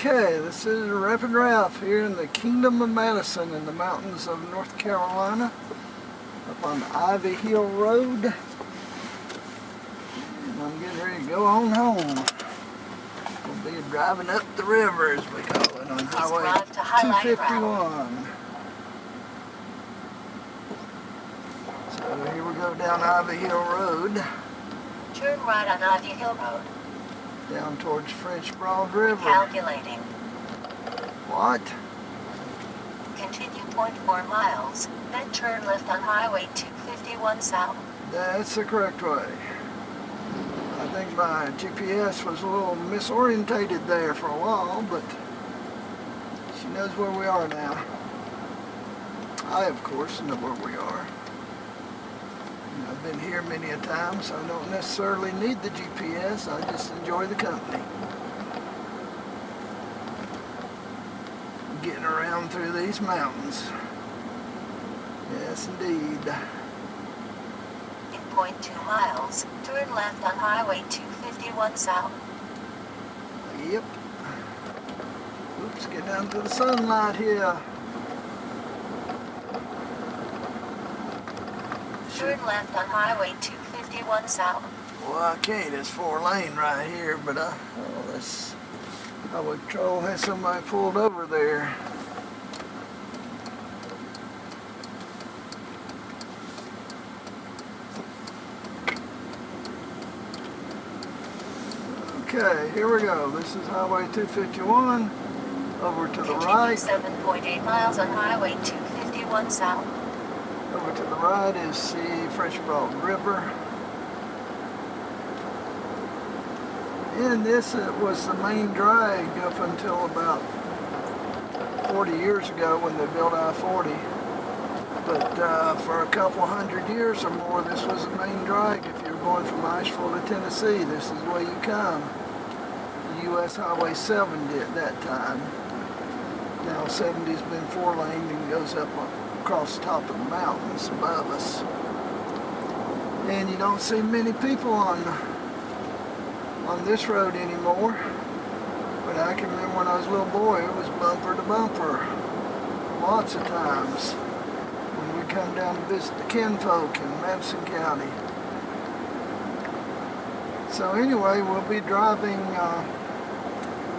Okay, this is Rapid Ralph here in the Kingdom of Madison in the mountains of North Carolina, up on Ivy Hill Road. And I'm getting ready to go on home. We'll be driving up the river, as we call it, on Highway 251. So here we go down Ivy Hill Road. Turn right on Ivy Hill Road. Down towards French Broad River. Calculating. What? Continue 0.4 miles, then turn left on Highway 251 south. That's the correct way. I think my GPS was a little misorientated there for a while, but she knows where we are now. I, of course, know where we are. I've been here many a time, so I don't necessarily need the GPS. I just enjoy the company. Getting around through these mountains. Yes, indeed. In 0.2 miles, turn left on Highway 251 south. Yep. Oops, get down to the sunlight here. Turn left on Highway 251 south. Well, I can't. It's 4-lane right here, but this highway patrol has somebody pulled over there. Okay, here we go. This is Highway 251. Over to the right. 7.8 miles on Highway 251 south. Over to the right is the French Broad River. And this was the main drag up until about 40 years ago when they built I-40. But for a couple hundred years or more, this was the main drag. If you're going from Asheville to Tennessee, this is where you come. US Highway 70 at that time. Now 70's been 4-lane and goes up across the top of the mountains above us. And you don't see many people on this road anymore. But I can remember when I was a little boy, it was bumper to bumper. Lots of times. When we come down to visit the kinfolk in Madison County. So anyway, we'll be driving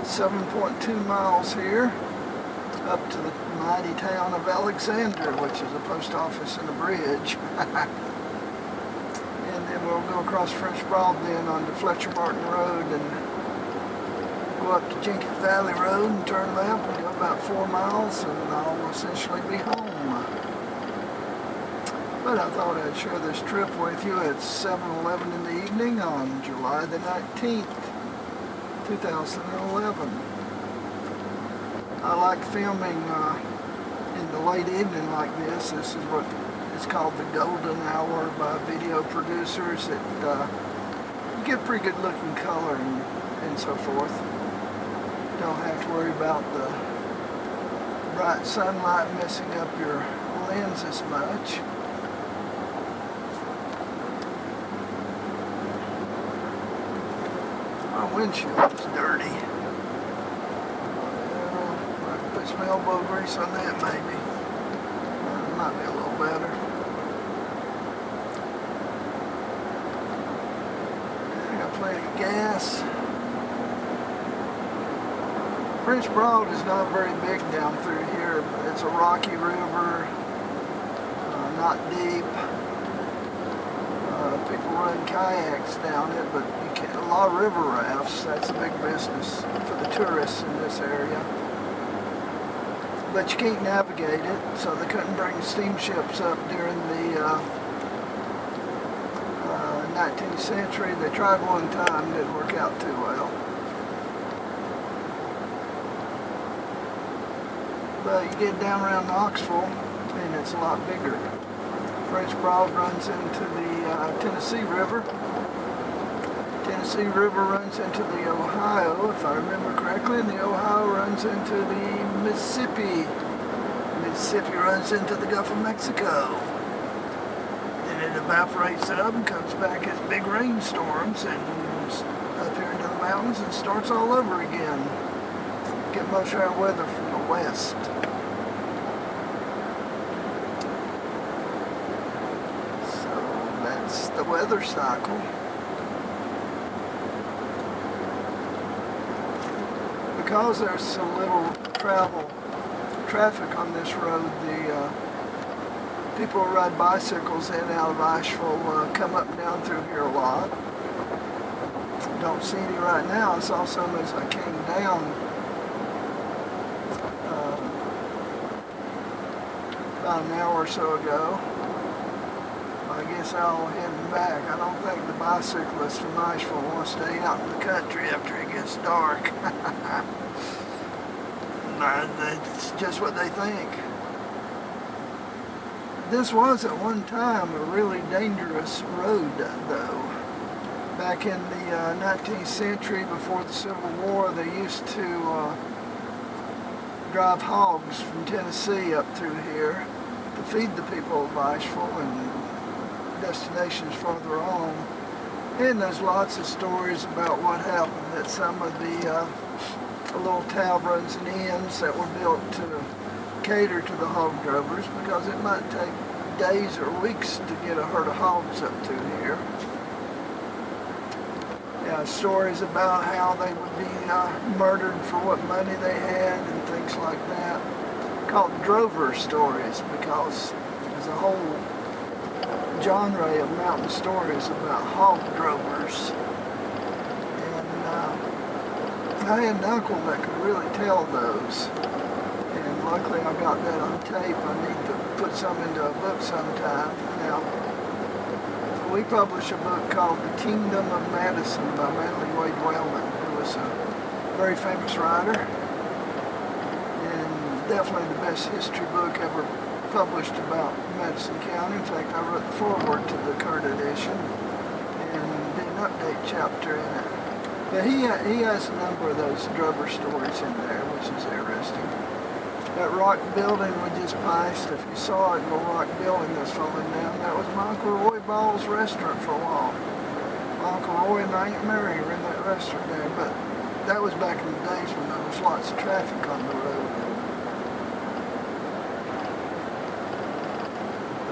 7.2 miles here up to the mighty town of Alexander, which is a post office and a bridge. And then we'll go across French Broad then onto Fletcher Martin Road and go up to Jenkins Valley Road and turn left and go about 4 miles and I'll essentially be home. But I thought I'd share this trip with you at 7:11 in the evening on July the 19th, 2011. I like filming in the late evening like this. This is what is called the golden hour by video producers. You get pretty good looking color and so forth. Don't have to worry about the bright sunlight messing up your lens as much. My windshield is dirty. Put some elbow grease on that maybe. Might be a little better. I got plenty of gas. French Broad is not very big down through here. It's a rocky river, not deep. People run kayaks down it, but you can't. A lot of river rafts. That's a big business for the tourists in this area. But you can't navigate it, so they couldn't bring steamships up during the 19th century. They tried one time, didn't work out too well. But you get down around Knoxville, and it's a lot bigger. French Broad runs into the Tennessee River. Tennessee River runs into the Ohio, if I remember correctly, and the Ohio runs into the Mississippi. Mississippi runs into the Gulf of Mexico. Then it evaporates up and comes back as big rainstorms and up here into the mountains and starts all over again. most of our weather from the west. So that's the weather cycle. Because there's so little traffic on this road, the people who ride bicycles in and out of Asheville come up and down through here a lot. Don't see any right now. I saw some as I came down about an hour or so ago. I guess they're all heading back. I don't think the bicyclists from Asheville want to stay out in the country after it gets dark. That's just what they think. This was at one time a really dangerous road, though. Back in the 19th century, before the Civil War, they used to drive hogs from Tennessee up through here to feed the people of Asheville and destinations further on. And there's lots of stories about what happened at some of the little taverns and inns that were built to cater to the hog drovers, because it might take days or weeks to get a herd of hogs up through here. Yeah, stories about how they would be murdered for what money they had and things like that. Called drover stories, because there's a whole genre of mountain stories about hog drovers. I had an uncle that could really tell those, and luckily I got that on tape. I need to put some into a book sometime. Now, we published a book called The Kingdom of Madison by Manly Wade Wellman, who was a very famous writer, and definitely the best history book ever published about Madison County. In fact, I wrote the foreword to the current edition and did an update chapter in it. But he has a number of those drover stories in there, which is interesting. That rock building we just passed, if you saw it, the rock building that's falling down, that was my Uncle Roy Ball's restaurant for a while. My Uncle Roy and Aunt Mary were in that restaurant there, but that was back in the days when there was lots of traffic on the road.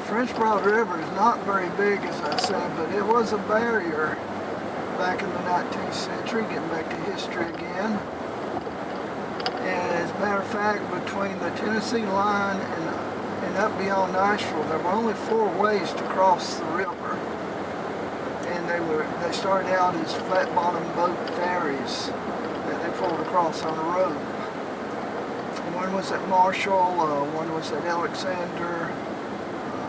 The French Broad River is not very big, as I said, but it was a barrier back in the 19th century, getting back to history again. And as a matter of fact, between the Tennessee line and up beyond Asheville, there were only 4 ways to cross the river. And they started out as flat-bottom boat ferries that they pulled across on the road. One was at Marshall, one was at Alexander,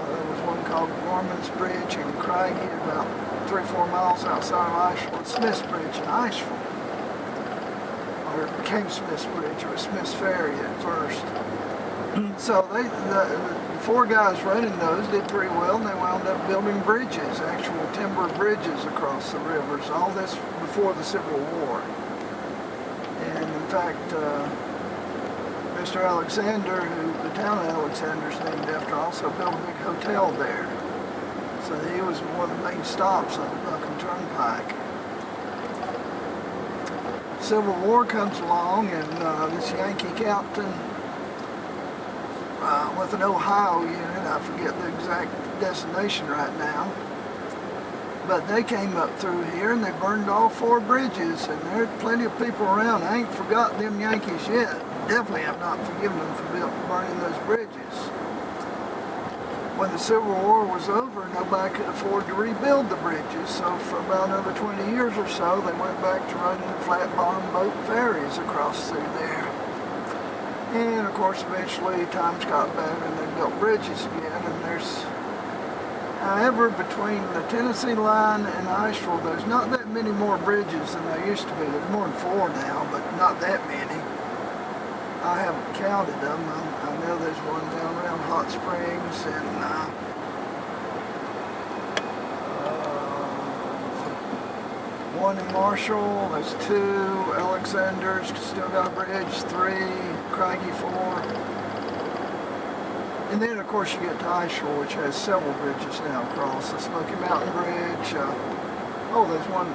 there was one called Gorman's Bridge in Craigie, about 3 or 4 miles outside of Asheville, and Smith's Bridge in Asheville. Or it became Smith's Bridge, or Smith's Ferry at first. So the 4 guys running those did pretty well, and they wound up building bridges, actual timber bridges across the rivers, all this before the Civil War. And in fact, Mr. Alexander, who the town of Alexander is named after, also built a big hotel there. So he was one of the main stops on the Buckham Turnpike. Civil War comes along, and this Yankee captain with an Ohio unit, I forget the exact destination right now, but they came up through here and they burned all 4 bridges, and there's plenty of people around. I ain't forgot them Yankees yet. Definitely have not forgiven them for burning those bridges. When the Civil War was over, nobody could afford to rebuild the bridges, so for about another 20 years or so, they went back to running flat-bottom boat ferries across through there. And of course, eventually times got better and they built bridges again. And however, between the Tennessee line and Asheville, there's not that many more bridges than there used to be. There's more than 4 now, but not that many. I haven't counted them. I know there's one down around Hot Springs, and one in Marshall. There's 2. Alexander's still got a bridge. 3. Craigie 4. And then of course you get to Asheville, which has several bridges now across. The Smoky Mountain Bridge. There's one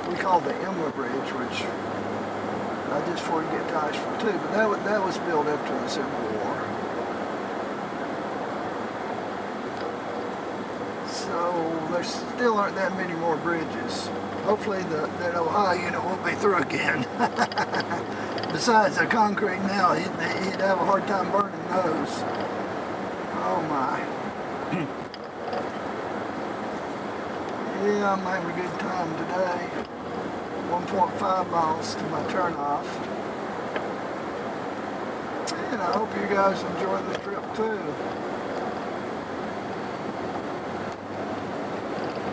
we call the Emma Bridge, which just before you get to Asheville too. But that was built after the Civil War. So there still aren't that many more bridges. Hopefully that Ohio unit won't be through again. Besides, the concrete now, he'd have a hard time burning those. Oh my. Yeah, I'm having a good time today. 1.5 miles to my turnoff. And I hope you guys enjoy the trip too.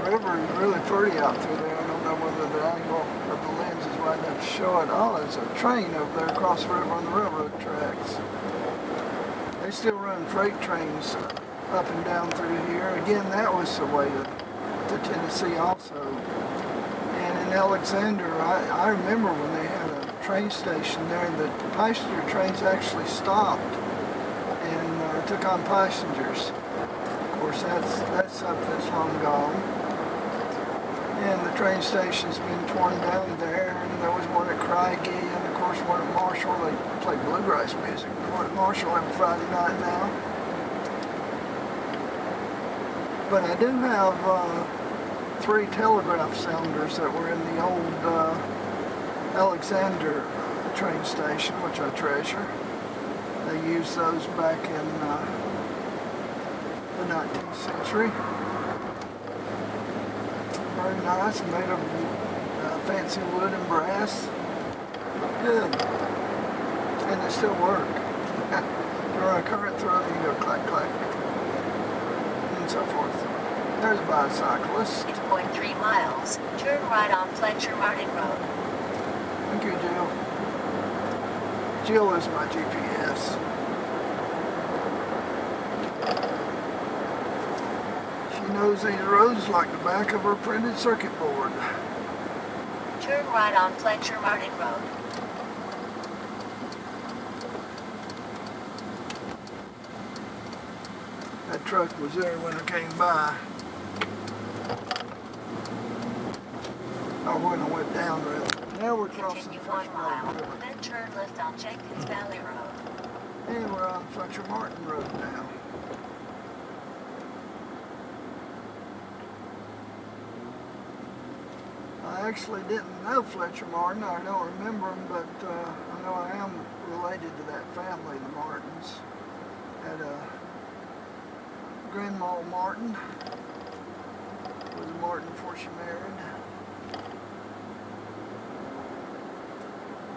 The river is really pretty out through there. I don't know whether the angle of the lens is wide enough to show it. Oh, there's a train over there across the river on the railroad tracks. They still run freight trains up and down through here. Again, that was the way to Tennessee also. And in Alexander, I remember when they had a train station there, the passenger trains actually stopped and took on passengers. Of course, that's something that's long gone. And the train station's been torn down there, and there was one at Craigie, and of course one at Marshall. They play bluegrass music, one at Marshall every Friday night now. But I do have 3 telegraph sounders that were in the old Alexander train station, which I treasure. They used those back in the 19th century. Very nice, made of fancy wood and brass. Good. And they still work. You run a current through them, you go clack, clack, and so forth. There's a bicyclist. 2.3 miles, turn right on Fletcher Martin Road. Thank you, Jill. Jill is my GPS. She knows these roads like the back of her printed circuit board. Turn right on Fletcher Martin Road. That truck was there when I came by. Or when I went down rather. Now we're crossing Continue Fletcher 1 mile, Martin Road. then turn left on Jenkins Valley Road. And we're on Fletcher Martin Road now. I actually didn't know Fletcher Martin. I don't remember him, but I know I am related to that family, the Martins. Had a Grandma Martin. Was a Martin before she married.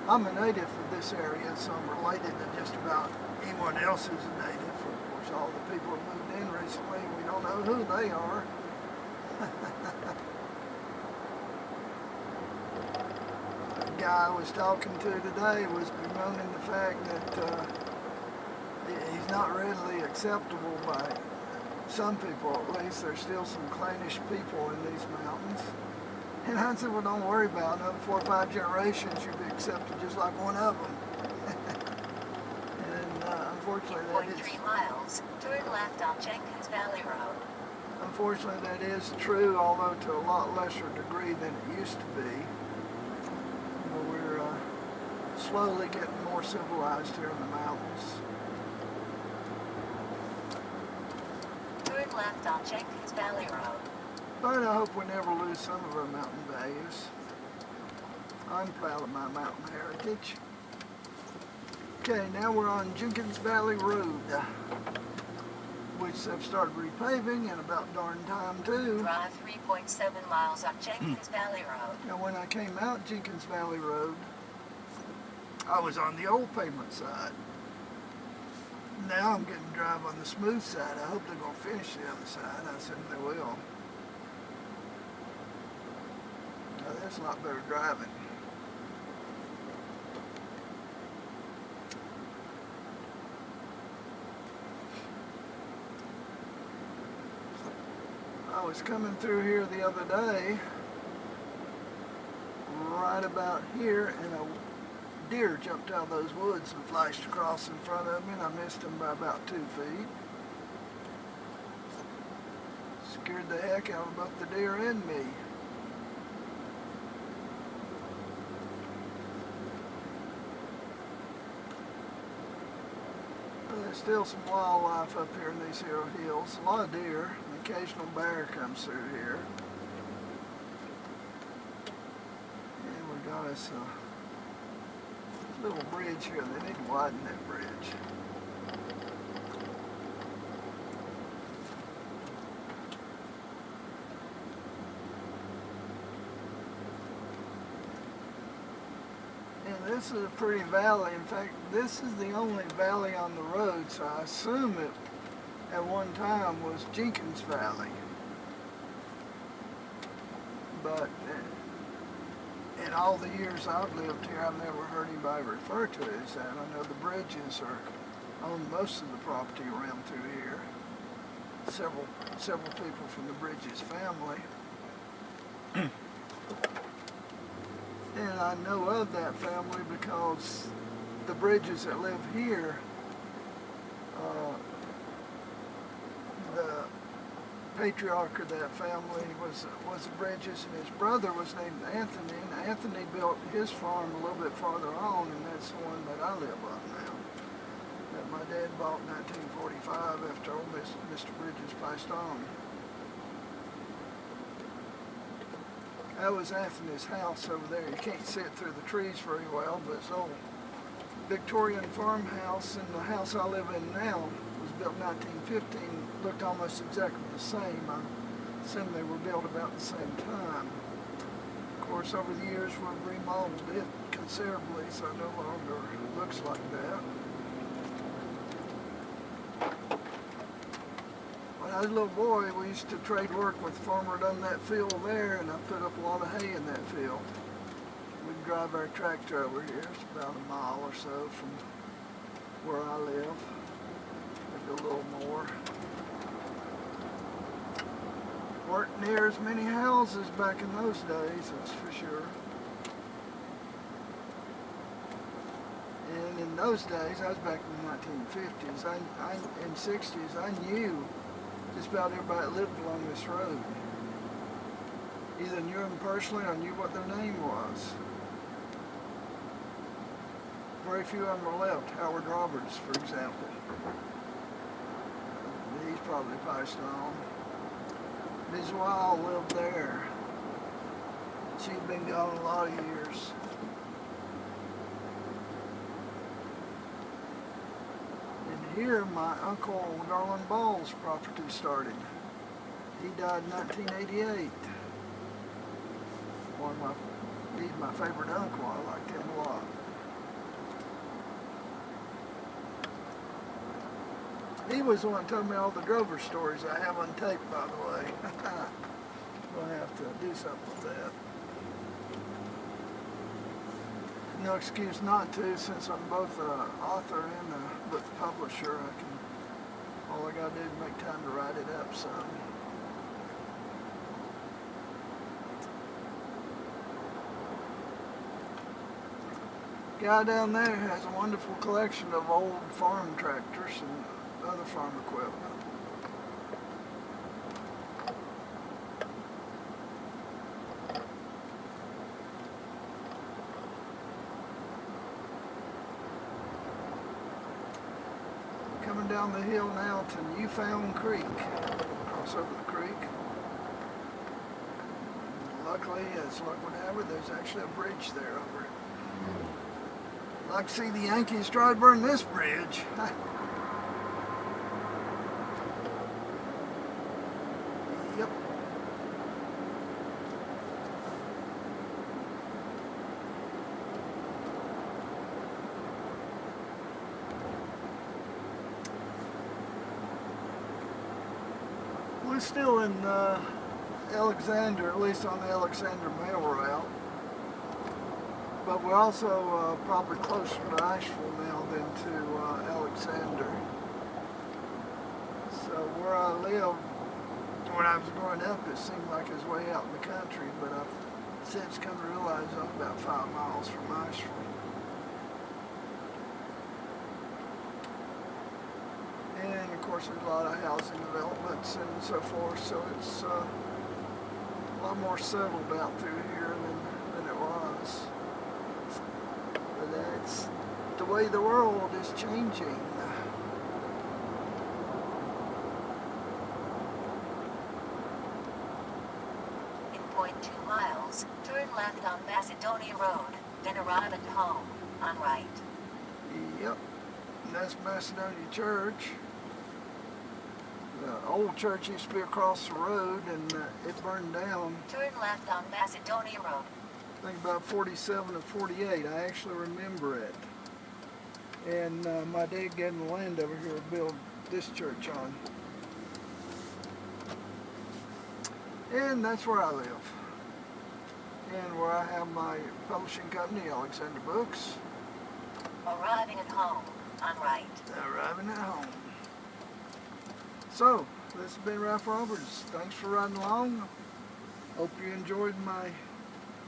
I'm a native of this area, so I'm related to just about anyone else who's a native. Of course, all the people who moved in recently, we don't know who they are. The guy I was talking to today was bemoaning the fact that he's not readily acceptable by some people, at least. There's still some clannish people in these mountains. And I said, well, don't worry about it. Another 4 or 5 generations, you'll be accepted just like one of them. And unfortunately, that is... 2.3 miles, turn left on Jenkins Valley Road. Unfortunately, that is true, although to a lot lesser degree than it used to be. But we're slowly getting more civilized here in the mountains. Turn left on Jenkins Valley Road. But I hope we never lose some of our mountain values. I'm proud of my mountain heritage. Okay, now we're on Jenkins Valley Road, which they've started repaving in about darn time too. Drive 3.7 miles on Jenkins Valley Road. Now when I came out Jenkins Valley Road, I was on the old pavement side. Now I'm getting to drive on the smooth side. I hope they're going to finish the other side. I assume they will. Now that's a lot better driving. I was coming through here the other day, right about here, and a deer jumped out of those woods and flashed across in front of me, and I missed him by about 2 feet. Scared the heck out of both the deer and me. There's still some wildlife up here in these here hills. A lot of deer. An occasional bear comes through here. And we got us a little bridge here. They need to widen that bridge. And this is a pretty valley. In fact, this is the only valley on the road, so I assume it at one time was Jenkins Valley. But in all the years I've lived here, I've never heard anybody refer to it as that. I know the Bridges are on most of the property around through here. Several people from the Bridges family. And I know of that family because the Bridges that live here, the patriarch of that family was the Bridges, and his brother was named Anthony, and Anthony built his farm a little bit farther on, and that's the one that I live on now, that my dad bought in 1945 after old Mr. Bridges passed on. That was Anthony's house over there. You can't see it through the trees very well, but it's an old Victorian farmhouse, and the house I live in now was built in 1915. Looked almost exactly the same. I assume they were built about the same time. Of course, over the years we've remodeled it considerably, so it no longer looks like that. When I was a little boy, we used to trade work with the farmer down that field there, and I put up a lot of hay in that field. We'd drive our tractor over here. It's about a mile or so from where I live. Maybe a little more. Weren't near as many houses back in those days, that's for sure. And in those days, I was back in the 1950s, and 60s, I knew just about everybody that lived along this road. Either knew them personally or knew what their name was. Very few of them are left. Howard Roberts, for example. He's probably passed on. Ms. Wild lived there. She'd been gone a lot of years. And here my uncle Garland Ball's property started. He died in 1988. He's my favorite uncle. I liked him a lot. He was the one that told me all the Drover stories I have on tape, by the way. We'll have to do something with that. No excuse not to, since I'm both an author and a book publisher. All I gotta do is make time to write it up some. Guy down there has a wonderful collection of old farm tractors and other farm equipment. Coming down the hill now to Newfound Creek. Cross over the creek. Luckily, as luck would have it, there's actually a bridge there over it. I'd like to see the Yankees try to burn this bridge. Yep. We're still in Alexander, at least on the Alexander Mail Route. But we're also probably closer to Asheville now than to Alexander. So where I live, when I was growing up, it seemed like it was way out in the country, but I've since come to realize I'm about 5 miles from Asheville. And of course there's a lot of housing developments and so forth, so it's a lot more settled out through here than it was. But that's the way the world is changing. 2.2 miles, turn left on Macedonia Road, then arrive at home, on right. Yep, and that's Macedonia Church. The old church used to be across the road, and it burned down, Turn left on Macedonia Road. I think about 47 or 48. I actually remember it. And my dad getting the land over here to build this church on. And that's where I live. And where I have my publishing company, Alexander Books. Arriving at home, on right. Arriving at home. So, this has been Ralph Roberts. Thanks for riding along. Hope you enjoyed my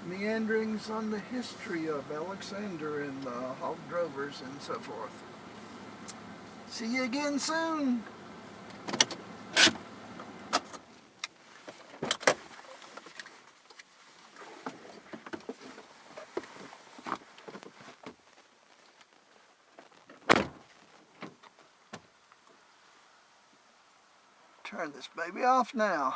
meanderings on the history of Alexander and the hog drovers and so forth. See you again soon. Turn this baby off now.